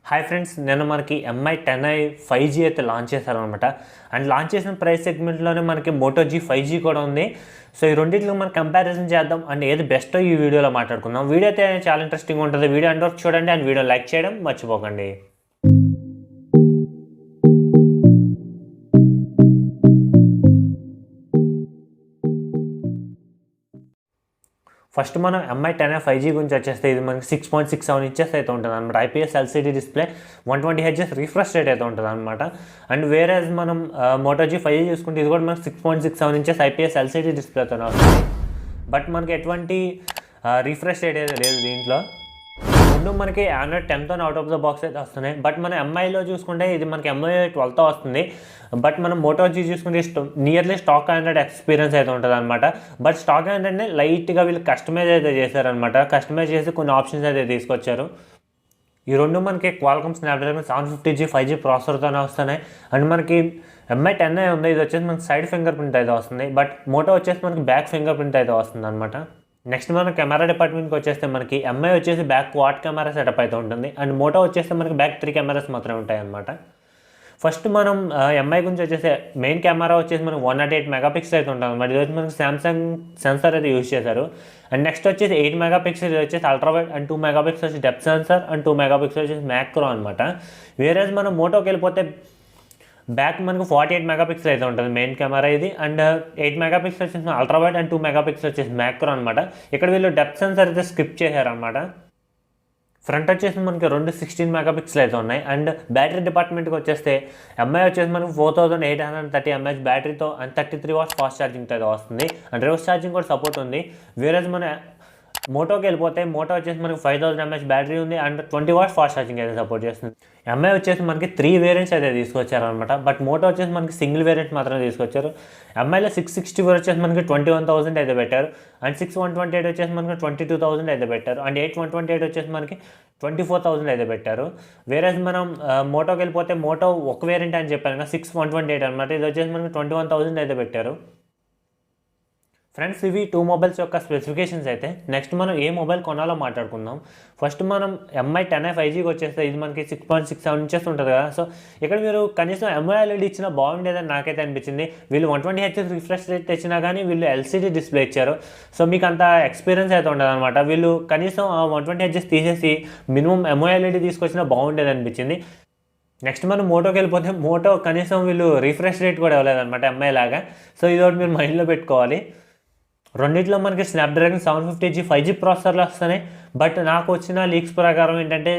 Hi friends, నేను మనకి MI 10i 5G అయితే లాంచ్ చేశారనమాట. అండ్ లాంచ్ చేసిన ప్రైస్ సెగ్మెంట్లోనే మనకి మోటో జీ 5G కూడా ఉంది. సో ఈ రెండింటిలో మనం కంపారిజన్ చేద్దాం అండ్ ఏది బెస్టో ఈ వీడియోలో మాట్లాడుకుందాం. వీడియో అయితే చాలా ఇంట్రెస్టింగ్ ఉంటుంది. వీడియో అండ్ వరకు చూడండి అండ్ వీడియో లైక్ చేయడం మర్చిపోకండి. ఫస్ట్ మనం ఎంఐ 10i 5G గురించి వచ్చేస్తే ఇది మనకి 6.67 ఇంచెస్ అయితే ఉంటుంది అనమాట. IPS LCD display 120 HS refresh rate అయితే ఉంటుంది అనమాట. అండ్ వేరే మనం మోటో జీ 5G చూసుకుంటే ఇది కూడా మనకి 6.67 ఇంచెస్ ఐపీఎస్ ఎల్సీడీ డిస్ప్లేతో వస్తుంది. బట్ మనకి ఎటువంటి రిఫ్రెష్ రేట్ అయితే లేదు దీంట్లో. ముందు మనకి ఆండ్రాయిడ్ 10తో అవుట్ ఆఫ్ ద బాక్స్ అయితే వస్తున్నాయి. బట్ మన ఎంఐలో చూసుకుంటే ఇది మనకి ఎంఐ 12తో వస్తుంది. బట్ మనం మోటో జీ చూసుకుంటే నియర్లీ స్టాక్ ఆండ్రాయిడ్ ఎక్స్పీరియన్స్ అయితే ఉంటుంది అనమాట. బట్ స్టాక్ ఆండ్రాయిడ్ని లైట్గా వీళ్ళు కస్టమైజ్ అయితే చేశారనమాట. కస్టమైజ్ చేసి కొన్ని ఆప్షన్స్ అయితే తీసుకొచ్చారు. ఈ రెండు మనకి క్వాల్కమ్ స్నాప్డ్రాగన్ 750G 5G ప్రాసెసర్తోనే వస్తున్నాయి. అండ్ మనకి ఎంఐ 10i ఉంది, ఇది వచ్చేసి మనకి సైడ్ ఫింగర్ ప్రింట్ అయితే వస్తుంది. బట్ మోటో వచ్చేసి మనకి బ్యాక్ ఫింగర్ ప్రింట్ అయితే వస్తుంది అనమాట. నెక్స్ట్ మన కెమెరా డిపార్ట్మెంట్కి వచ్చేస్తే మనకి ఎంఐ వచ్చేసి బ్యాక్ క్వాడ్ కెమెరా సెటప్ అయితే ఉంటుంది. అండ్ మోటో వచ్చేస్తే మనకి బ్యాక్ 3 కెమెరాస్ మాత్రమే ఉంటాయి అనమాట. ఫస్ట్ మనం ఎంఐ గురించి వచ్చేసి మెయిన్ కెమెరా వచ్చేసి మనకి 108 మెగాపిక్సెల్ అయితే ఉంటుంది అనమాట. ఇది వచ్చి మనకి సామ్సంగ్ సెన్సార్ అయితే యూజ్ చేశారు. అండ్ నెక్స్ట్ వచ్చేసి 8 మెగాపిక్సెల్ ఇది వచ్చేసి అల్ట్రావైడ్ అండ్ 2 మెగాపిక్సెల్ వచ్చి డెప్త్ సెన్సార్ అండ్ 2 మెగాపిక్సెల్ వచ్చేసి మ్యాక్రో అనమాట. వేరే మనం మోటోకి వెళ్ళిపోతే బ్యాక్ మనకు 48 మెగాపిక్సెల్ అయితే ఉంటుంది మెయిన్ కెమెరా ఇది. అండ్ 8 మెగాపిక్సెల్ వచ్చేసి అల్ట్రావైడ్ అండ్ 2 మెగాపిక్సెల్ వచ్చేసి మ్యాక్రో అనమాట. ఇక్కడ వీళ్ళు డెప్త్ సెన్సార్ అయితే స్కిప్ చేశారనమాట. ఫ్రంట్ వచ్చేసి మనకి 16 మెగాపిక్సెల్ అయితే ఉన్నాయి. అండ్ బ్యాటరీ డిపార్ట్మెంట్కి వచ్చేస్తే ఎంఐ వచ్చేసి మనకి 4830 mAh బ్యాటరీతో అండ్ 33 వాట్స్ ఫాస్ట్ ఛార్జింగ్తో అయితే వస్తుంది. అండ్ రివర్స్ ఛార్జింగ్ కూడా సపోర్ట్ ఉంది. వేరే మన మోటోకి వెళ్ళిపోతే మోటో వచ్చేసి మనకి 5000 mAh బ్యాటరీ ఉంది అండ్ 20 వాట్స్ ఫాస్ట్ ఛార్జింగ్ అయితే సపోర్ట్ చేస్తుంది. ఎంఐ వచ్చేసి మనకి 3 వేరియంట్స్ అయితే తీసుకొచ్చారనమాట. బట్ మోటో వచ్చేసి మనకి సింగిల్ వేరియంట్ మాత్రమే తీసుకొచ్చారు. ఎంఐలో 664 వచ్చేసి మనకి 21,000 అయితే పెట్టారు. అండ్ 6128 వచ్చేసి మనకి 22,000 అయితే పెట్టారు. అండ్ 8128 వచ్చేసి మనకి 24,000 అయితే పెట్టారు. వేరే మనం మోటోకి వెళ్ళిపోతే మోటో ఒక వేరియంట్ అని చెప్పాను కదా 6128 అనమాట. ఇది వచ్చేసి మనకి 21,000 అయితే పెట్టారు. ఫ్రెండ్స్, ఇవి 2 మొబైల్స్ యొక్క స్పెసిఫికేషన్స్ అయితే. నెక్స్ట్ మనం ఏ మొబైల్ కొనాలో మాట్లాడుకుందాం. ఫస్ట్ మనం ఎంఐ 10i 5Gకి వచ్చేస్తే ఇది మనకి 6.67 ఇంచెస్ ఉంటుంది కదా. సో ఇక్కడ మీరు కనీసం MOLED ఇచ్చినా బాగుండేదని నాకైతే అనిపించింది. వీళ్ళు 120 హెచ్ఎస్ రిఫ్రెష్ రేట్ తెచ్చినా కానీ వీళ్ళు ఎల్సీడీ డిస్ప్లే ఇచ్చారు. సో మీకు అంత ఎక్స్పీరియన్స్ అయితే ఉండదు అనమాట. వీళ్ళు కనీసం 120 హెచ్ఎస్ తీసేసి మినిమం MOLED తీసుకొచ్చినా బాగుండేది అనిపించింది. నెక్స్ట్ మనం మోటోకి వెళ్ళిపోతే మోటో కనీసం వీళ్ళు రిఫ్రెష్ రేట్ కూడా ఇవ్వలేదన్నమాట ఎంఐ లాగా. సో ఇది ఒకటి మీరు మైండ్లో పెట్టుకోవాలి. రెండిట్లో మనకి స్నాప్డ్రాగన్ 750G 5G ప్రాసెసర్లు వస్తున్నాయి. బట్ నాకు వచ్చిన లీక్స్ ప్రకారం ఏంటంటే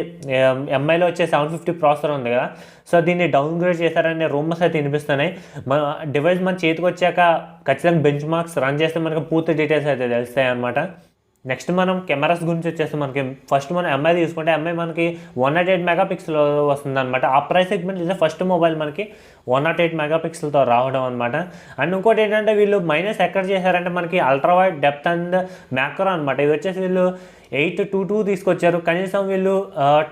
ఎంఐలో వచ్చే 750 ప్రాసెసర్ ఉంది కదా, సో దీన్ని డౌన్గ్రేడ్ చేశారనే రూమర్స్ అయితే వినిపిస్తున్నాయి. మన డివైస్ మన చేతికి వచ్చాక ఖచ్చితంగా బెంచ్ మార్క్స్ రన్ చేస్తే మనకి పూర్తి డీటెయిల్స్ అయితే తెలుస్తాయి అనమాట. నెక్స్ట్ మనం కెమెరాస్ గురించి వచ్చేసి మనకి ఫస్ట్ మనం ఎంఐ తీసుకుంటే ఎంఐ మనకి 108 మెగాపిక్సెల్ వస్తుంది అనమాట. ఆ ప్రైస్ సెగ్మెంట్ ఇదే ఫస్ట్ మొబైల్ మనకి 108 మెగాపిక్సెల్తో రావడం అనమాట. అండ్ ఇంకోటి ఏంటంటే వీళ్ళు మైనస్ ఎక్కడ చేశారంటే మనకి అల్ట్రావైడ్ డెప్త్ అండ్ మ్యాక్రో అనమాట. ఇది వచ్చేసి వీళ్ళు 822 తీసుకొచ్చారు. కనీసం వీళ్ళు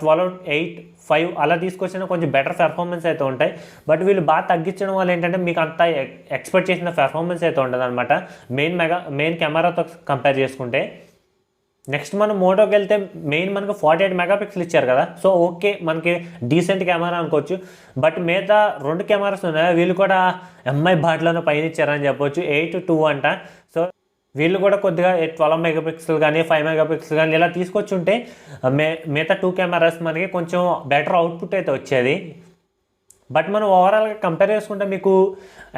12.85 అలా తీసుకొచ్చినా కొంచెం బెటర్ పెర్ఫార్మెన్స్ అయితే ఉంటాయి. బట్ వీళ్ళు బాగా తగ్గించడం వల్ల ఏంటంటే మీకు అంత ఎక్స్పెక్ట్ చేసిన పెర్ఫార్మెన్స్ అయితే ఉంటుంది అనమాట మెయిన్ కెమెరాతో కంపేర్ చేసుకుంటే. నెక్స్ట్ మనం మోటోకి వెళ్తే మెయిన్ మనకు 48 మెగాపిక్సెల్ ఇచ్చారు కదా. సో ఓకే, మనకి డీసెంట్ కెమెరా అనుకోవచ్చు. బట్ మిగతా 2 కెమెరాస్ ఉన్నాయి, వీళ్ళు కూడా ఎంఐ బాట్లోనే పైన ఇచ్చారని చెప్పొచ్చు. 8.2 అంట. సో వీళ్ళు కూడా కొద్దిగా 12 మెగాపిక్సెల్ కానీ 5 మెగాపిక్సెల్ కానీ ఇలా తీసుకొచ్చుంటే మిగతా 2 కెమెరాస్ మనకి కొంచెం బెటర్ అవుట్పుట్ అయితే వచ్చేది. బట్ మనం ఓవరాల్గా కంపేర్ చేసుకుంటే మీకు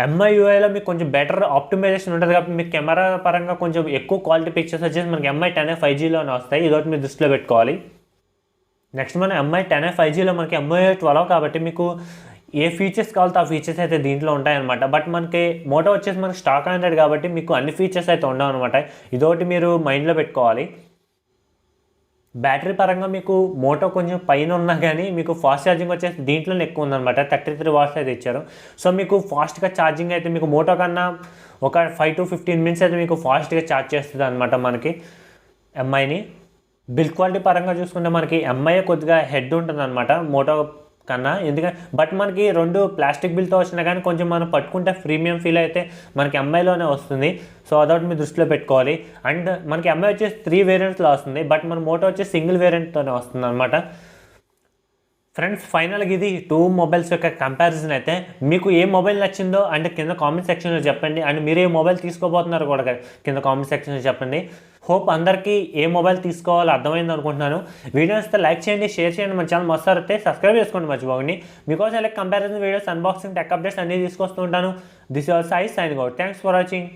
ఎంఐ యూఐలో మీకు కొంచెం బెటర్ ఆప్టిమైజేషన్ ఉంటుంది కాబట్టి మీకు కెమెరా పరంగా కొంచెం ఎక్కువ క్వాలిటీ పిక్చర్స్ వచ్చేసి మనకి ఎంఐ 10i 5Gలోనే వస్తాయి. ఇదొకటి మీరు దృష్టిలో పెట్టుకోవాలి. నెక్స్ట్ మనం ఎంఐ 10i 5Gలో మనకి ఎంఐ 12 కాబట్టి మీకు ఏ ఫీచర్స్ కావాలో ఆ ఫీచర్స్ అయితే దీంట్లో ఉంటాయన్నమాట. బట్ మనకి మోటో వచ్చేసి మనకి స్టాక్ ఆండ్రాయిడ్ కాబట్టి మీకు అన్ని ఫీచర్స్ అయితే ఉండవు అనమాట. ఇదొకటి మీరు మైండ్లో పెట్టుకోవాలి. బ్యాటరీ పరంగా మీకు మోటో కొంచెం పైన ఉన్నా కానీ మీకు ఫాస్ట్ ఛార్జింగ్ వచ్చేసి దీంట్లోనే ఎక్కువ ఉందన్నమాట. 33 వాట్స్ అయితే ఇచ్చారు. సో మీకు ఫాస్ట్గా ఛార్జింగ్ అయితే మీకు మోటో కన్నా ఒక 5 to 15 మినిట్స్ అయితే మీకు ఫాస్ట్గా ఛార్జ్ చేస్తుంది అనమాట మనకి ఎంఐని. బిల్డ్ క్వాలిటీ పరంగా చూసుకుంటే మనకి ఎంఐ కొద్దిగా హెడ్ ఉంటుంది అనమాట మోటో కన్నా. ఎందుకంటే బట్ మనకి 2 ప్లాస్టిక్ బిల్తో వచ్చినా కానీ కొంచెం మనం పట్టుకుంటే ప్రీమియం ఫీల్ అయితే మనకి ఎంఐలోనే వస్తుంది. సో అదొకటి మీరు దృష్టిలో పెట్టుకోవాలి. అండ్ మనకి ఎంఐ వచ్చేసి 3 వేరియంట్స్లో వస్తుంది. బట్ మన మోటో వచ్చేసి సింగిల్ వేరియంట్తోనే వస్తుంది అనమాట. ఫ్రెండ్స్ ఫైనల్గా ఇది 2 మొబైల్స్ యొక్క కంపారిజన్ అయితే. మీకు ఏ మొబైల్ నచ్చిందో అంటే కింద కామెంట్ సెక్షన్లో చెప్పండి. అండ్ మీరు ఏ మొబైల్ తీసుకోబోతున్నారు కూడా కింద కామెంట్ సెక్షన్లో చెప్పండి. హోప్ అందరికీ ఏ మొబైల్ తీసుకోవాలో అర్థమైంది అనుకుంటున్నాను. వీడియో వస్తే లైక్ చేయండి, షేర్ చేయండి, మన ఛానల్ మస్తారు అయితే సబ్స్క్రైబ్ చేసుకోండి మర్చిపోకండి. మీకోసం like comparison videos, unboxing, tech updates అన్నీ తీసుకొస్తూ ఉంటాను. This your Sai signing out. Thanks for watching.